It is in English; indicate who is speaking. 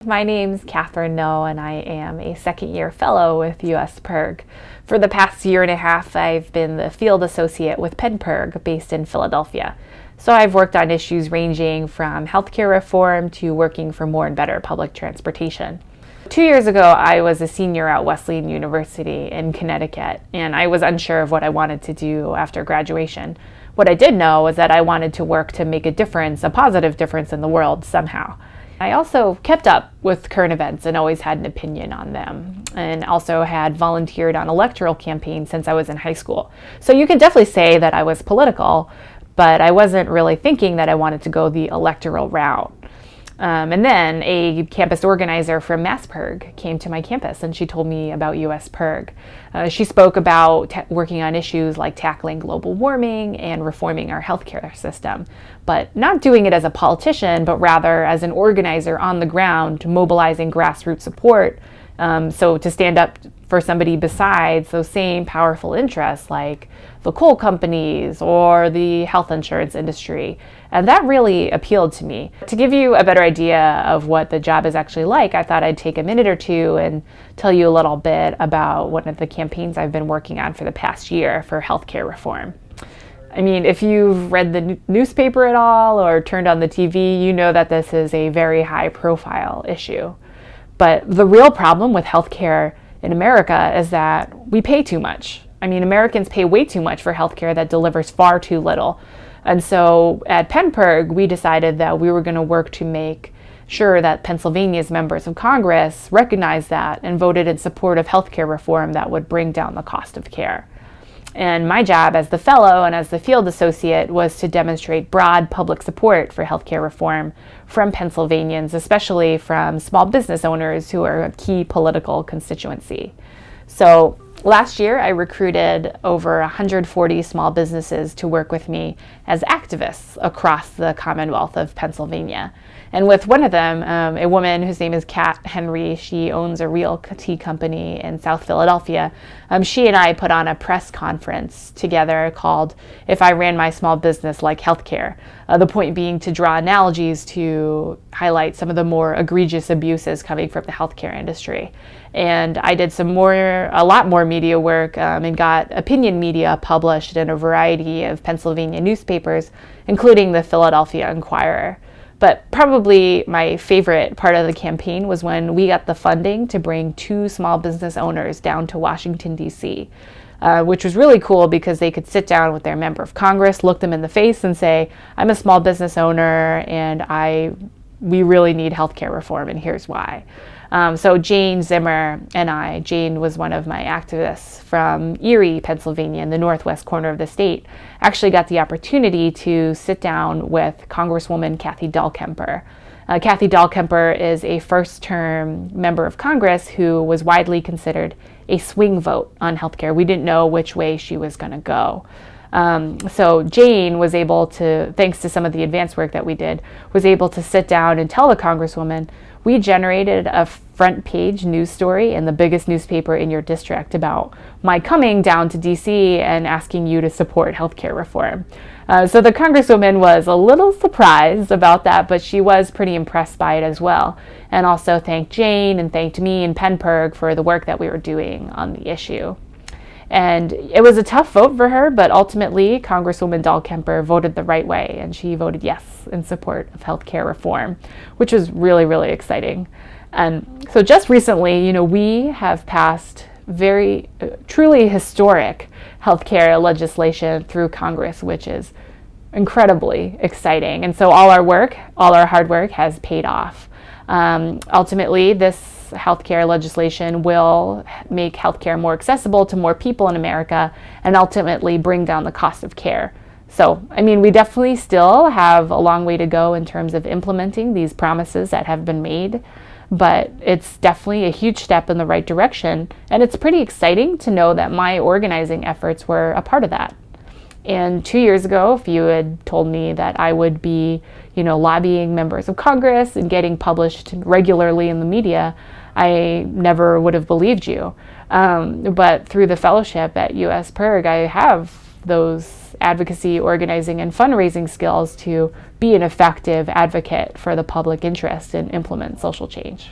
Speaker 1: My name's Catherine No, and I am a second-year fellow with US PIRG. For the past year and a half, I've been the field associate with PennPIRG based in Philadelphia. So I've worked on issues ranging from healthcare reform to working for more and better public transportation. 2 years ago, I was a senior at Wesleyan University in Connecticut, and I was unsure of what I wanted to do after graduation. What I did know was that I wanted to work to make a difference, a positive difference in the world somehow. I also kept up with current events and always had an opinion on them, and also had volunteered on electoral campaigns since I was in high school. So you can definitely say that I was political, but I wasn't really thinking that I wanted to go the electoral route. And then a campus organizer from MassPIRG came to my campus and she told me about US PIRG. She spoke about working on issues like tackling global warming and reforming our healthcare system, but not doing it as a politician, but rather as an organizer on the ground, mobilizing grassroots support. So to stand up for somebody besides those same powerful interests like the coal companies or the health insurance industry. And that really appealed to me. To give you a better idea of what the job is actually like, I thought I'd take a minute or two and tell you a little bit about one of the campaigns I've been working on for the past year for healthcare reform. I mean, if you've read the newspaper at all or turned on the TV, you know that this is a very high profile issue. But the real problem with healthcare in America is that we pay too much. I mean, Americans pay way too much for healthcare that delivers far too little. And so at PennPIRG, we decided that we were going to work to make sure that Pennsylvania's members of Congress recognized that and voted in support of healthcare reform that would bring down the cost of care. And my job as the fellow and as the field associate was to demonstrate broad public support for healthcare reform from Pennsylvanians, especially from small business owners who are a key political constituency. So last year, I recruited over 140 small businesses to work with me as activists across the Commonwealth of Pennsylvania. And with one of them, a woman whose name is Kat Henry, she owns a realty company in South Philadelphia. She and I put on a press conference together called "If I Ran My Small Business Like Healthcare." The point being to draw analogies to highlight some of the more egregious abuses coming from the healthcare industry. And I did a lot more media work and got opinion media published in a variety of Pennsylvania newspapers, including the Philadelphia Inquirer. But probably my favorite part of the campaign was when we got the funding to bring 2 small business owners down to Washington, D.C., which was really cool because they could sit down with their member of Congress, look them in the face and say, "I'm a small business owner and we really need healthcare reform and here's why." So Jane Zimmer and Jane was one of my activists from Erie, Pennsylvania, in the northwest corner of the state, actually got the opportunity to sit down with Congresswoman Kathy Dahlkemper. Kathy Dahlkemper is a first-term member of Congress who was widely considered a swing vote on healthcare. We didn't know which way she was going to go. So Jane was able to, thanks to some of the advanced work that we did, was able to sit down and tell the Congresswoman, "We generated a front page news story in the biggest newspaper in your district about my coming down to DC and asking you to support healthcare reform." So the Congresswoman was a little surprised about that, but she was pretty impressed by it as well, and also thanked Jane and thanked me and PennPIRG for the work that we were doing on the issue. And it was a tough vote for her, but ultimately Congresswoman Dahlkemper voted the right way, and she voted yes in support of healthcare reform, which was really, really exciting. And so just recently, we have passed very truly historic healthcare legislation through Congress, which is incredibly exciting. And so all our hard work has paid off. Ultimately, this healthcare legislation will make healthcare more accessible to more people in America and ultimately bring down the cost of care. So, we definitely still have a long way to go in terms of implementing these promises that have been made, but it's definitely a huge step in the right direction, and it's pretty exciting to know that my organizing efforts were a part of that. And 2 years ago, if you had told me that I would be, lobbying members of Congress and getting published regularly in the media, I never would have believed you. But through the fellowship at US PIRG, I have those advocacy, organizing, and fundraising skills to be an effective advocate for the public interest and implement social change.